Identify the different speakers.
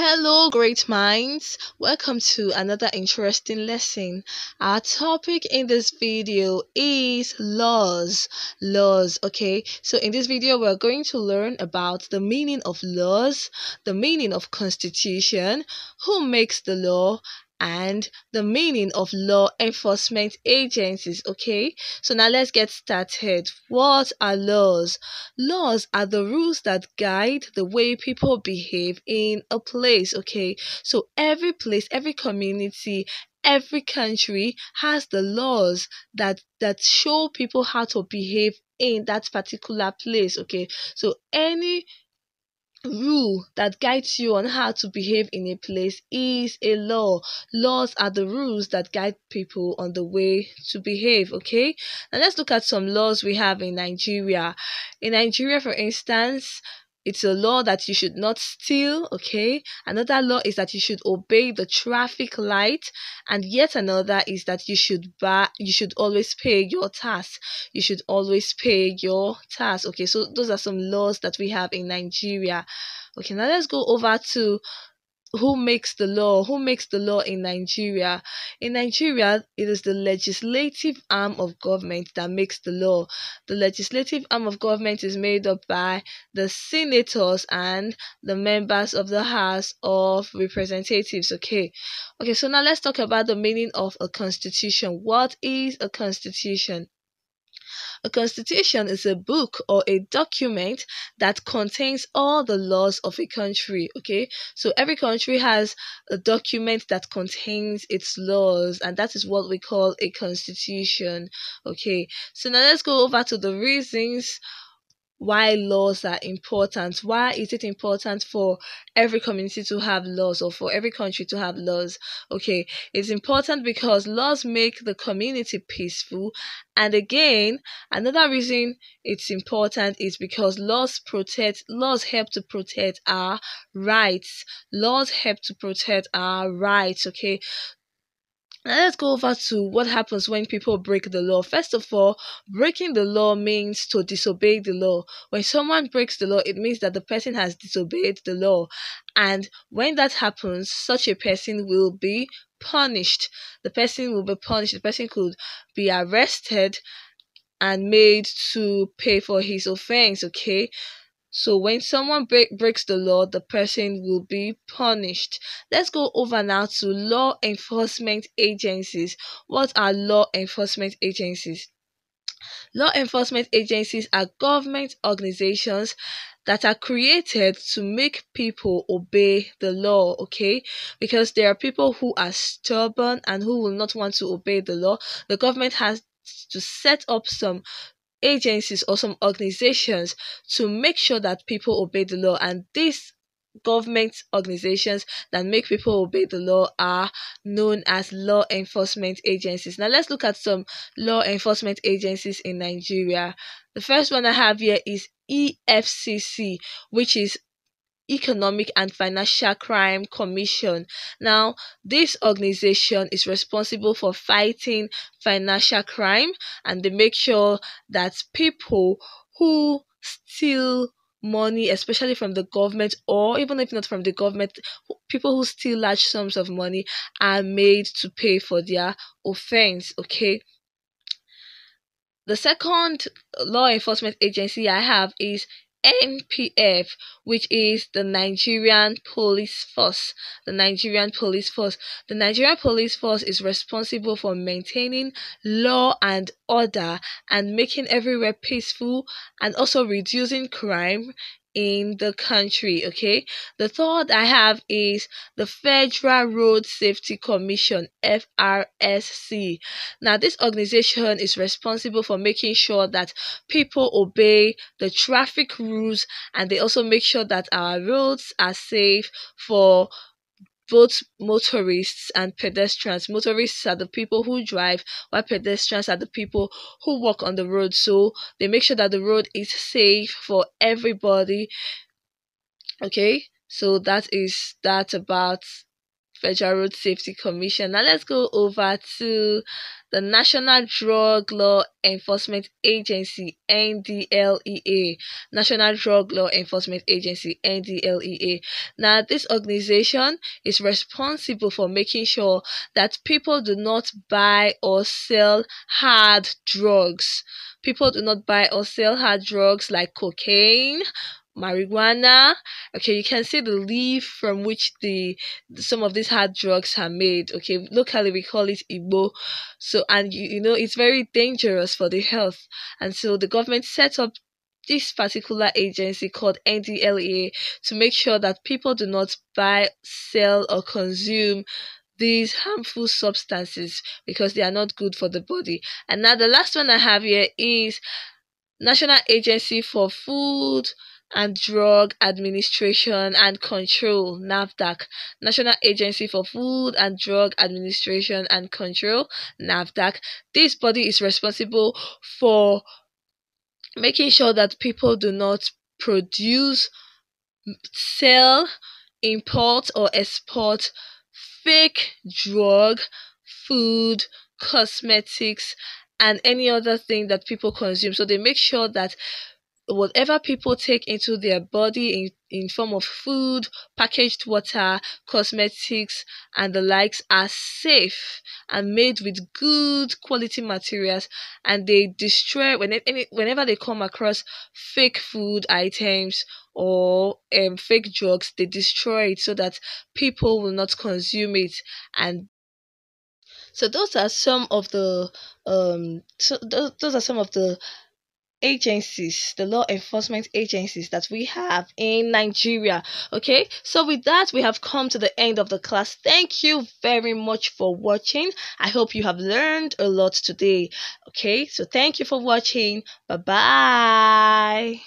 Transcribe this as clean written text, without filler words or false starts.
Speaker 1: Hello, great minds. Welcome to another interesting lesson. Our topic in this video is laws. Laws, okay? So, in this video, we're going to learn about the meaning of laws, the meaning of constitution, who makes the law, and the meaning of law enforcement agencies, okay? So, now let's get started. What are laws? Laws are the rules that guide the way people behave in a place, okay? So every place, every community, every country has the laws that show people how to behave in that particular place, okay? So any rule that guides you on how to behave in a place is a law. Laws are the rules that guide people on the way to behave, okay? Now let's look at some laws we have in Nigeria. In Nigeria, for instance, it's a law that you should not steal, okay? Another law is that you should obey the traffic light, and yet another is that you should always pay your tax. You should always pay your tax. Okay, so those are some laws that we have in Nigeria. Okay, now let's go over to who makes the law. Who makes the law in Nigeria? In Nigeria, it is the legislative arm of government that makes the law. The legislative arm of government is made up by the senators and the members of the House of Representatives. Okay, so now let's talk about the meaning of a constitution. What is a constitution? A constitution is a book or a document that contains all the laws of a country. Okay, so every country has a document that contains its laws, and that is what we call a constitution. Okay, so now let's go over to the reasons why laws are important. Why is it important for every community to have laws or for every country to have laws? Okay, it's important because laws make the community peaceful. And again, another reason it's important is because laws help to protect our rights. Laws help to protect our rights, okay? Now let's go over to what happens when people break the law. First of all, breaking the law means to disobey the law. When someone breaks the law, it means that the person has disobeyed the law. And when that happens, such a person will be punished. The person will be punished. The person could be arrested and made to pay for his offense, okay? So when someone breaks the law, the person will be punished. Let's go over now to law enforcement agencies. What are law enforcement agencies? Law enforcement agencies are government organizations that are created to make people obey the law, okay? Because there are people who are stubborn and who will not want to obey the law. The government has to set up some agencies or some organizations to make sure that people obey the law, and these government organizations that make people obey the law are known as law enforcement agencies. Now let's look at some law enforcement agencies in Nigeria. The first one I have here is EFCC, which is Economic and Financial Crime Commission. Now, this organization is responsible for fighting financial crime, and they make sure that people who steal money, especially from the government, or even if not from the government, people who steal large sums of money are made to pay for their offense. Okay. The second law enforcement agency I have is NPF, which is the Nigerian Police Force. The Nigerian Police Force. The Nigerian Police Force is responsible for maintaining law and order and making everywhere peaceful, and also reducing crime in the country. Okay, the third I have is the Federal Road Safety Commission, FRSC. Now this organization is responsible for making sure that people obey the traffic rules, and they also make sure that our roads are safe for both motorists and pedestrians. Motorists are the people who drive, while pedestrians are the people who walk on the road. So they make sure that the road is safe for everybody. Okay, so that is that about Federal Road Safety Commission. Now let's go over to the National Drug Law Enforcement Agency (NDLEA). National Drug Law Enforcement Agency (NDLEA). Now, this organization is responsible for making sure that people do not buy or sell hard drugs. People do not buy or sell hard drugs like cocaine, marijuana. Okay, you can see the leaf from which the some of these hard drugs are made. Okay, locally we call it igbo. So, and you know it's very dangerous for the health, and so the government set up this particular agency called NDLEA to make sure that people do not buy, sell, or consume these harmful substances because they are not good for the body. And now the last one I have here is National Agency for Food and Drug Administration and Control (NAFDAC). National Agency for Food and Drug Administration and Control (NAFDAC). This body is responsible for making sure that people do not produce, sell, import, or export fake drug, food, cosmetics, and any other thing that people consume. So they make sure that whatever people take into their body in form of food, packaged water, cosmetics, and the likes are safe and made with good quality materials, and they destroy whenever they come across fake food items or fake drugs, they destroy it so that people will not consume it. And so those are some of the those are some of the agencies, the law enforcement agencies that we have in Nigeria. Okay, so with that, we have come to the end of the class. Thank you very much for watching. I hope you have learned a lot today. Okay, so thank you for watching. Bye bye.